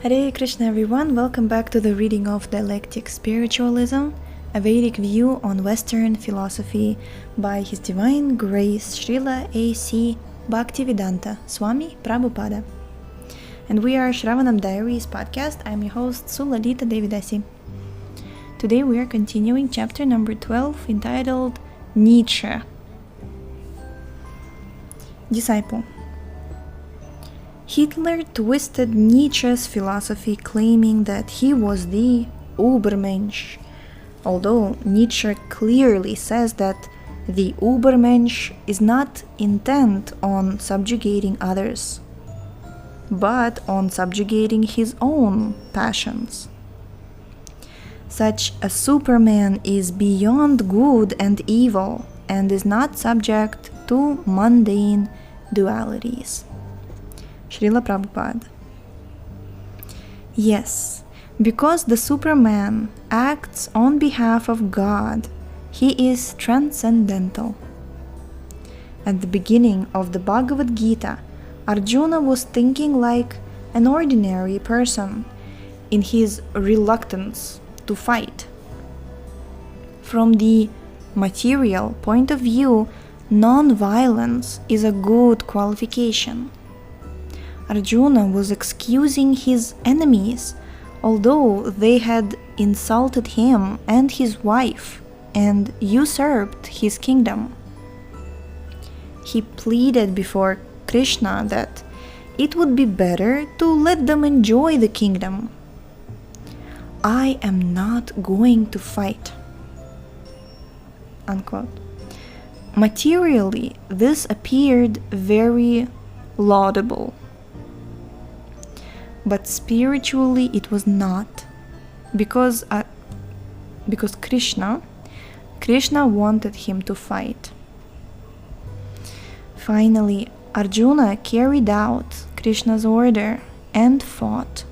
Hare Krishna everyone, welcome back to the reading of Dialectic Spiritualism, a Vedic view on Western philosophy by His Divine Grace Srila A.C. Bhaktivedanta Swami Prabhupada. And we are Shravanam Diaries podcast. I'm your host Sulalita Devidasi. Today we are continuing chapter number 12 entitled Nietzsche. Disciple. Hitler twisted Nietzsche's philosophy, claiming that he was the Übermensch, although Nietzsche clearly says that the Übermensch is not intent on subjugating others, but on subjugating his own passions. Such a Superman is beyond good and evil and is not subject to mundane dualities. Srila Prabhupada. Yes, because the Superman acts on behalf of God, he is transcendental. At the beginning of the Bhagavad Gita, Arjuna was thinking like an ordinary person in his reluctance to fight. From the material point of view, non-violence is a good qualification. Arjuna was excusing his enemies, although they had insulted him and his wife and usurped his kingdom. He pleaded before Krishna that it would be better to let them enjoy the kingdom. I am not going to fight. Unquote. Materially, this appeared very laudable. But spiritually it was not, because Krishna wanted him to fight. Finally, Arjuna carried out Krishna's order and fought.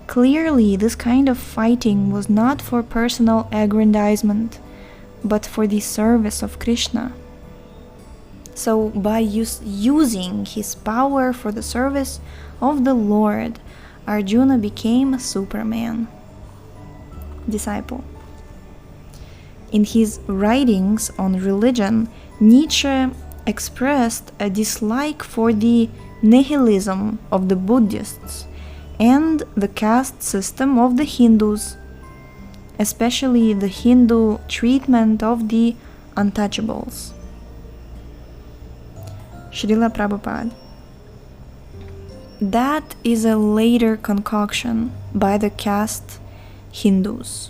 Clearly, this kind of fighting was not for personal aggrandizement, but for the service of Krishna. So, by using his power for the service of the Lord, Arjuna became a Superman. Disciple. In his writings on religion, Nietzsche expressed a dislike for the nihilism of the Buddhists and the caste system of the Hindus, especially the Hindu treatment of the untouchables. Srila Prabhupada. That is a later concoction by the caste Hindus.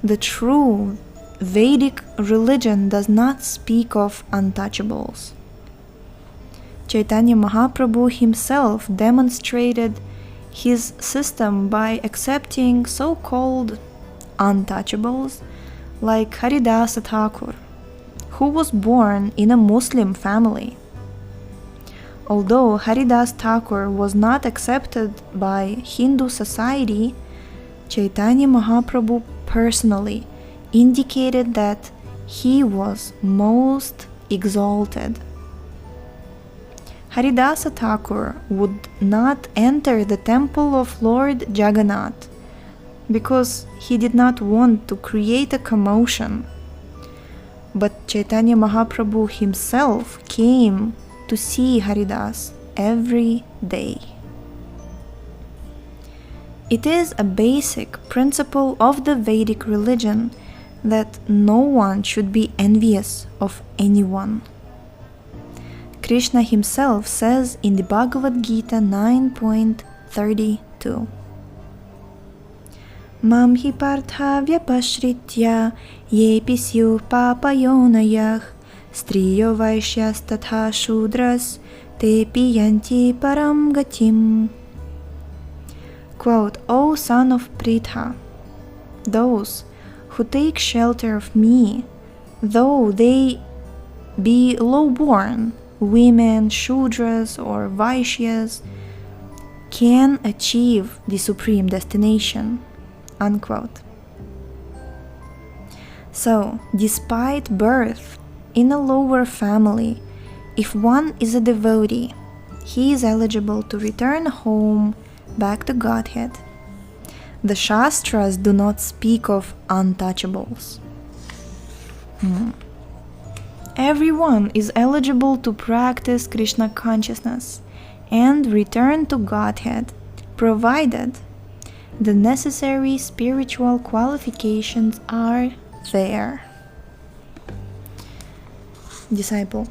The true Vedic religion does not speak of untouchables. Chaitanya Mahaprabhu himself demonstrated his system by accepting so-called untouchables like Haridasa Thakur, who was born in a Muslim family. Although Haridas Thakur was not accepted by Hindu society, Chaitanya Mahaprabhu personally indicated that he was most exalted. Haridasa Thakur would not enter the temple of Lord Jagannath because he did not want to create a commotion. But Chaitanya Mahaprabhu himself came to see Haridas every day. It is a basic principle of the Vedic religion that no one should be envious of anyone. Krishna himself says in the Bhagavad Gita 9.32, Mam hi partha vyapashritya yepi syuh papayonayah striyo vaishyas tatha shudras tepi yanti param gatim. Quote, O son of Pritha, those who take shelter of me, though they be low-born, women, shudras or vaishyas, can achieve the supreme destination. Unquote. So, despite birth in a lower family, if one is a devotee, he is eligible to return home back to Godhead. The Shastras do not speak of untouchables. Everyone is eligible to practice Krishna consciousness and return to Godhead, provided the necessary spiritual qualifications are there. Disciple.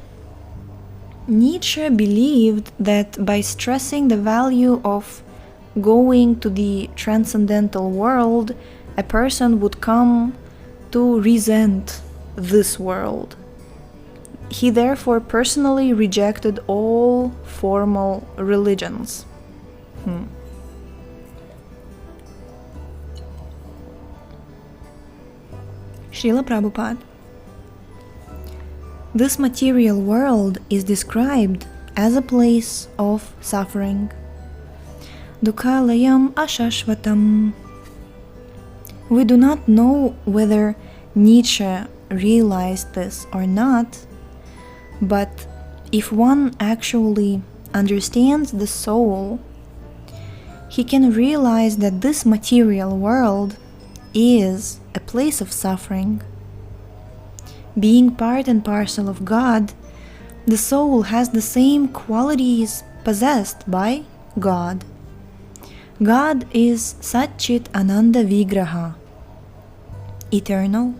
Nietzsche believed that by stressing the value of going to the transcendental world, a person would come to resent this world. He therefore personally rejected all formal religions. Srila Prabhupada. This material world is described as a place of suffering. Dukhalayam ashashvatam. We do not know whether Nietzsche realized this or not, but if one actually understands the soul, he can realize that this material world is a place of suffering. Being part and parcel of God, the soul has the same qualities possessed by God. God is Satchit Ananda Vigraha, eternal,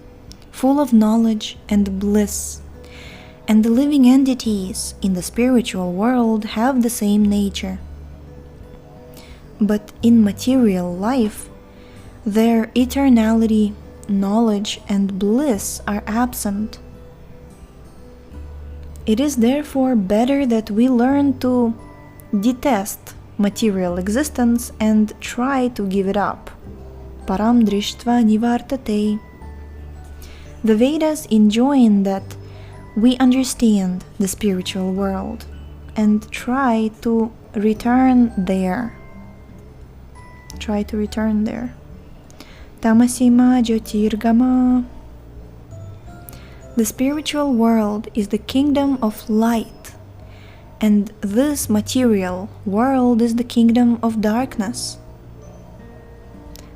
full of knowledge and bliss, and the living entities in the spiritual world have the same nature. But in material life, their eternality, knowledge, and bliss are absent. It is therefore better that we learn to detest material existence and try to give it up. Param drishtva nivartate. The Vedas enjoin that we understand the spiritual world and try to return there. Tamasima Jyotirgama. The spiritual world is the kingdom of light, and this material world is the kingdom of darkness.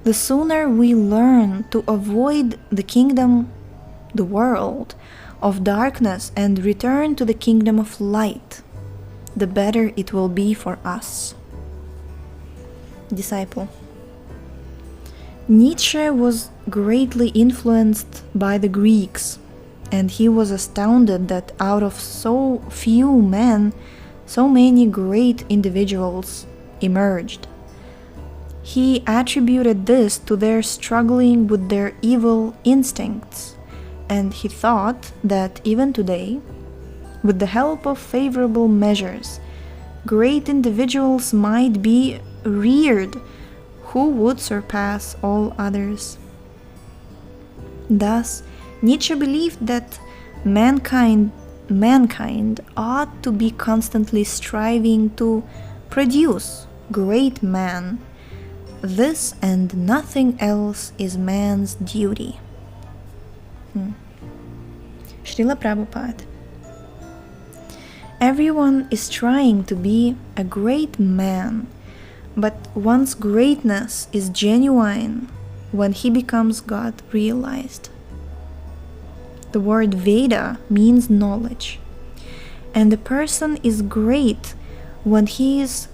The sooner we learn to avoid the world of darkness and return to the kingdom of light, the better it will be for us. Disciple. Nietzsche was greatly influenced by the Greeks, and he was astounded that out of so few men, so many great individuals emerged. He attributed this to their struggling with their evil instincts, and he thought that even today, with the help of favorable measures, great individuals might be reared who would surpass all others. Thus, Nietzsche believed that mankind ought to be constantly striving to produce great men. This and nothing else is man's duty. Srila Prabhupada. Everyone is trying to be a great man, but one's greatness is genuine when he becomes God realized. The word Veda means knowledge, and a person is great when he is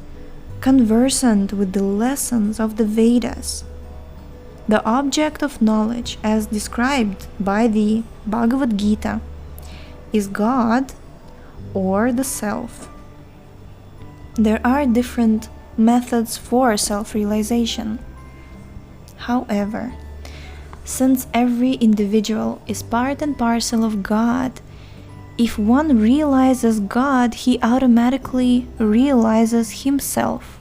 conversant with the lessons of the Vedas. The object of knowledge, as described by the Bhagavad Gita, is God or the self. There are different methods for self-realization. However, since every individual is part and parcel of God, if one realizes God, he automatically realizes himself.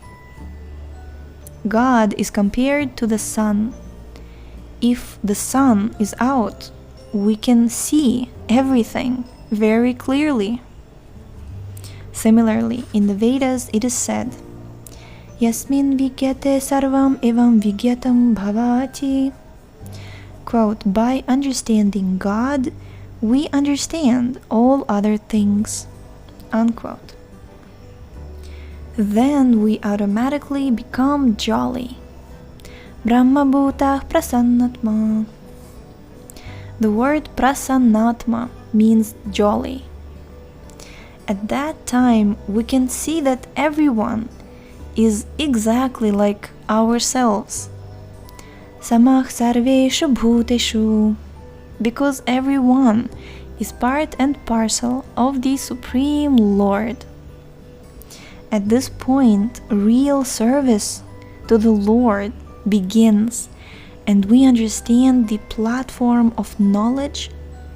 God is compared to the sun. If the sun is out, we can see everything very clearly. Similarly, in the Vedas it is said, Yasmin vigyate sarvam evam vigyatam bhavati. Quote, by understanding God, we understand all other things. Unquote. then we automatically become jolly. Brahma Bhutah Prasannatma. The word Prasannatma means jolly. At that time, we can see that everyone is exactly like ourselves. Samah Sarveshu Bhuteshu. Because everyone is part and parcel of the Supreme Lord. At this point, real service to the Lord begins, and we understand the platform of knowledge,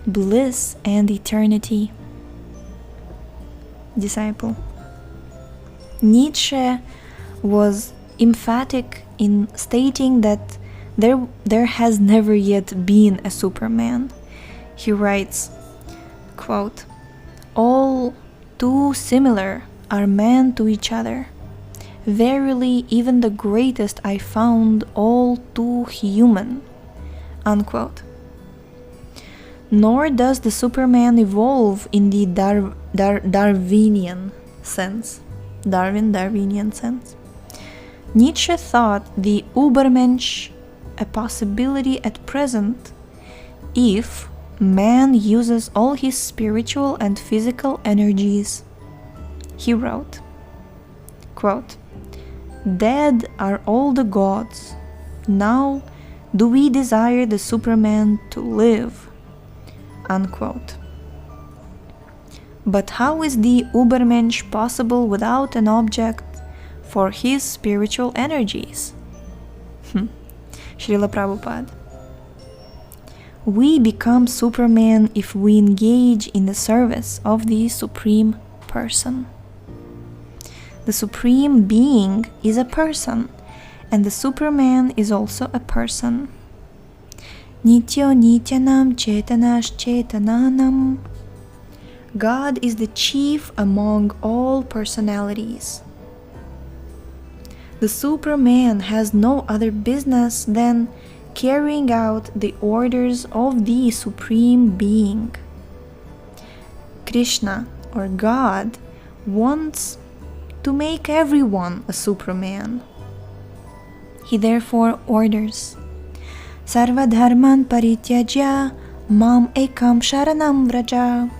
bliss, and eternity. Disciple. Nietzsche was emphatic in stating that there has never yet been a Superman. He writes, quote, "All too similar are men to each other. Verily, even the greatest I found all too human." Unquote. Nor does the Superman evolve in the Darwinian sense. Darwinian sense. Nietzsche thought the Übermensch a possibility at present if man uses all his spiritual and physical energies. He wrote, quote, "Dead are all the gods. Now do we desire the Superman to live." Unquote. But how is the Übermensch possible without an object for his spiritual energies? Srila Prabhupada. We become Superman if we engage in the service of the Supreme Person. The Supreme Being is a person, and the Superman is also a person. Nityo Nityanam Chetanash Chetananam. God is the chief among all personalities. The Superman has no other business than carrying out the orders of the Supreme Being. Krishna, or God, wants to make everyone a Superman. He therefore orders, Sarva dharman parityajya mam ekam sharanam vraja.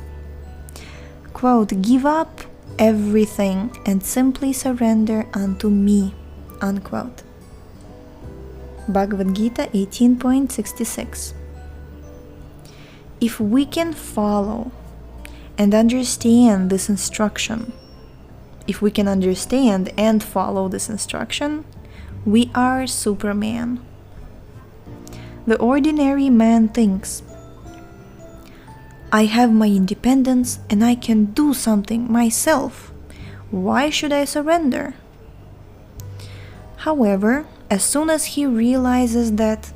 Quote, "Give up everything and simply surrender unto me." Unquote. Bhagavad Gita 18.66. If we can follow and understand this instruction, if we can understand and follow this instruction, we are Superman. The ordinary man thinks, I have my independence and I can do something myself. Why should I surrender? However, as soon as he realizes that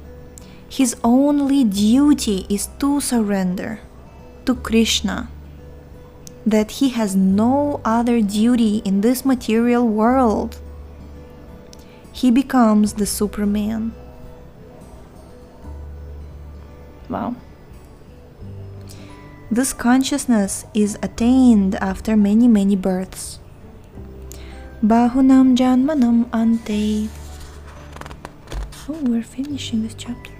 his only duty is to surrender to Krishna, that he has no other duty in this material world, he becomes the Superman. Wow. This consciousness is attained after many births. Bahunam Janmanam Ante. Oh, we're finishing this chapter.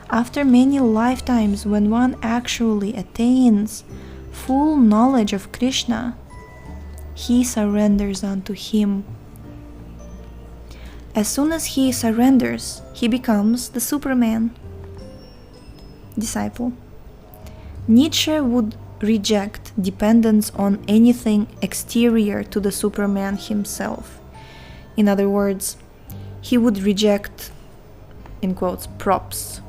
After many lifetimes, when one actually attains full knowledge of Krishna, he surrenders unto him. As soon as he surrenders, he becomes the Superman. Disciple. Nietzsche would reject dependence on anything exterior to the Superman himself. In other words, he would reject, in quotes, props.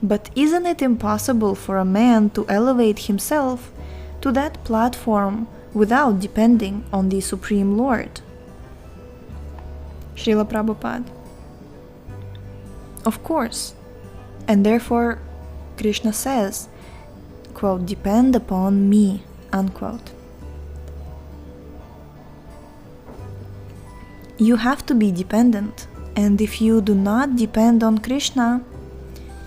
But isn't it impossible for a man to elevate himself to that platform without depending on the Supreme Lord? Srila Prabhupada. Of course. And therefore, Krishna says, quote, depend upon me, unquote. You have to be dependent, and if you do not depend on Krishna,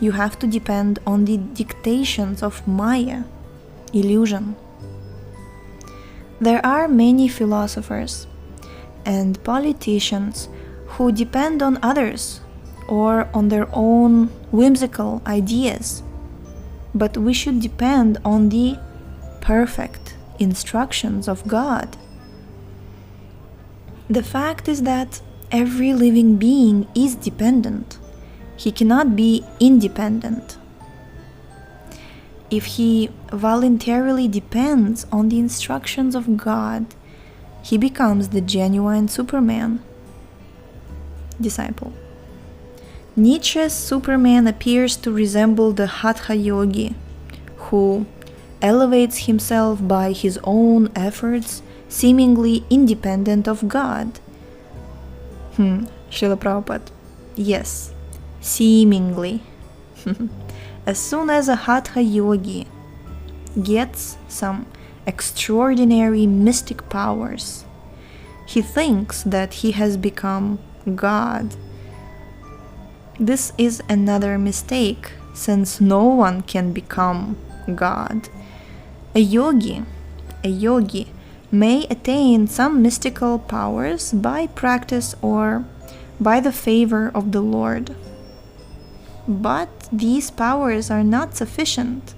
you have to depend on the dictations of Maya, illusion. There are many philosophers and politicians who depend on others or on their own whimsical ideas, but we should depend on the perfect instructions of God. The fact is that every living being is dependent. He cannot be independent. If he voluntarily depends on the instructions of God, he becomes the genuine Superman. Disciple. Nietzsche's Superman appears to resemble the Hatha yogi, who elevates himself by his own efforts, seemingly independent of God. Srila Prabhupada. Yes, seemingly. As soon as a Hatha yogi gets some extraordinary mystic powers, he thinks that he has become God. This is another mistake, since no one can become God. A yogi may attain some mystical powers by practice or by the favor of the Lord. But these powers are not sufficient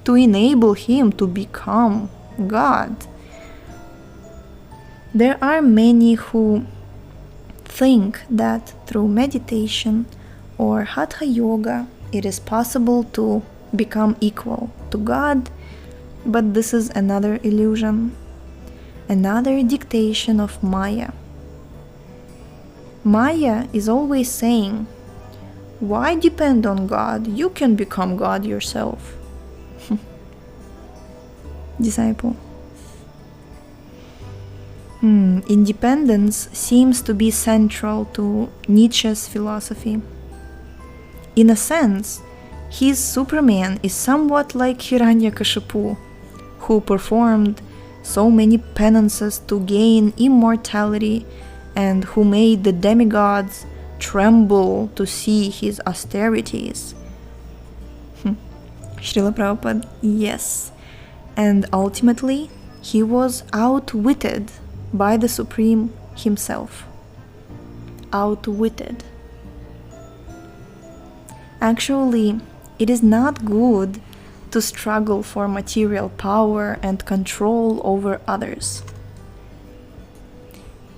to enable him to become God. There are many who think that through meditation or Hatha yoga it is possible to become equal to God, but this is another illusion, another dictation of Maya. Maya is always saying, why depend on God? You can become God yourself. Disciple. Independence seems to be central to Nietzsche's philosophy. In a sense, his Superman is somewhat like Hiranyakashipu, who performed so many penances to gain immortality and who made the demigods tremble to see his austerities. Srila Prabhupada, yes. And ultimately, he was outwitted by the Supreme himself. Outwitted. Actually, it is not good to struggle for material power and control over others.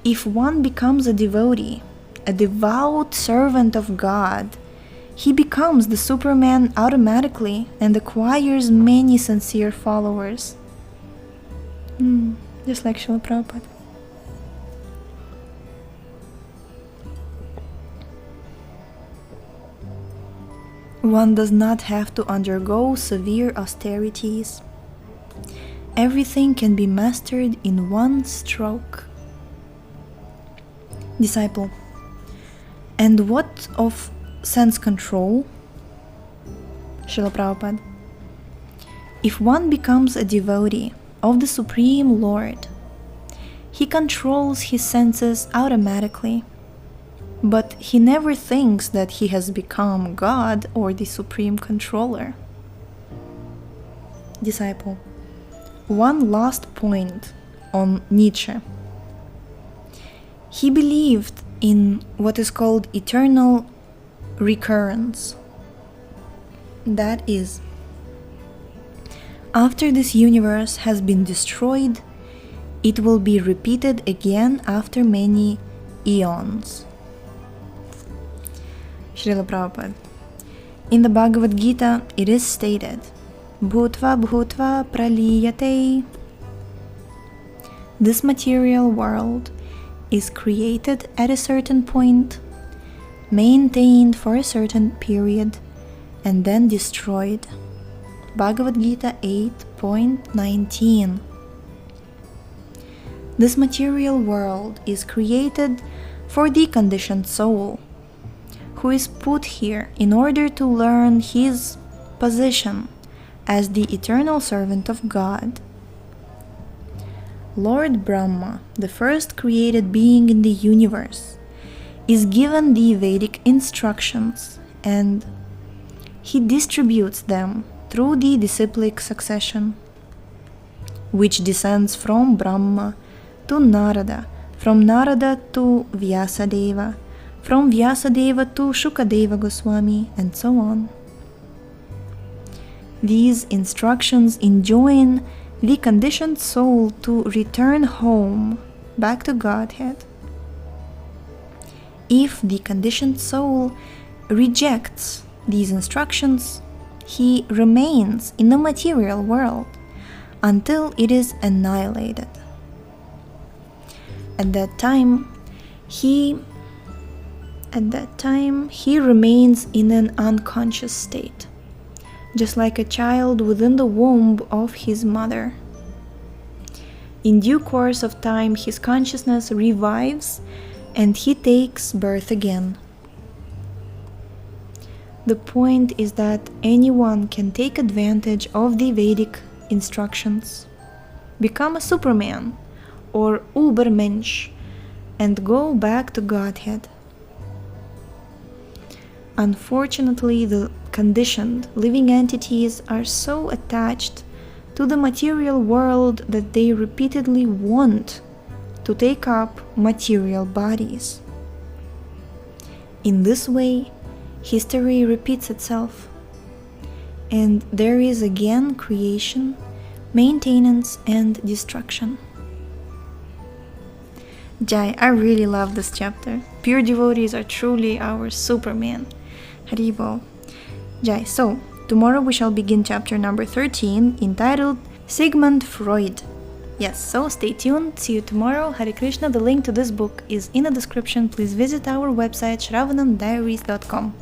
If one becomes a devotee, a devout servant of God, he becomes the Superman automatically and acquires many sincere followers. Just like Srila Prabhupada. One does not have to undergo severe austerities. Everything can be mastered in one stroke. Disciple. And what of sense control? Srila Prabhupada. If one becomes a devotee of the Supreme Lord, he controls his senses automatically. But he never thinks that he has become God or the Supreme Controller. Disciple. One last point on Nietzsche. He believed in what is called eternal recurrence. That is, after this universe has been destroyed, it will be repeated again after many eons. Srila Prabhupada. In the Bhagavad Gita, it is stated, Bhutva bhutva praliyate. This material world is created at a certain point, maintained for a certain period, and then destroyed. Bhagavad Gita 8.19. This material world is created for the conditioned soul, who is put here in order to learn his position as the eternal servant of God. Lord Brahma, the first created being in the universe, is given the Vedic instructions and he distributes them through the disciplic succession, which descends from Brahma to Narada from Narada to Vyasadeva, from Vyasadeva to Shukadeva Goswami, and so on. These instructions enjoin the conditioned soul to return home, back to Godhead. If the conditioned soul rejects these instructions, he remains in the material world until it is annihilated. At that time, he remains in an unconscious state, just like a child within the womb of his mother. In due course of time, his consciousness revives and he takes birth again. The point is that anyone can take advantage of the Vedic instructions, become a Superman or Übermensch, and go back to Godhead. Unfortunately, the conditioned living entities are so attached to the material world that they repeatedly want to take up material bodies. In this way, history repeats itself, and there is again creation, maintenance, and destruction. Jai, I really love this chapter. Pure devotees are truly our Superman. Haribol. Jai, so tomorrow we shall begin chapter number 13, entitled Sigmund Freud. Yes, so stay tuned. See you tomorrow. Hare Krishna. The link to this book is in the description. Please visit our website shravanamdiaries.com.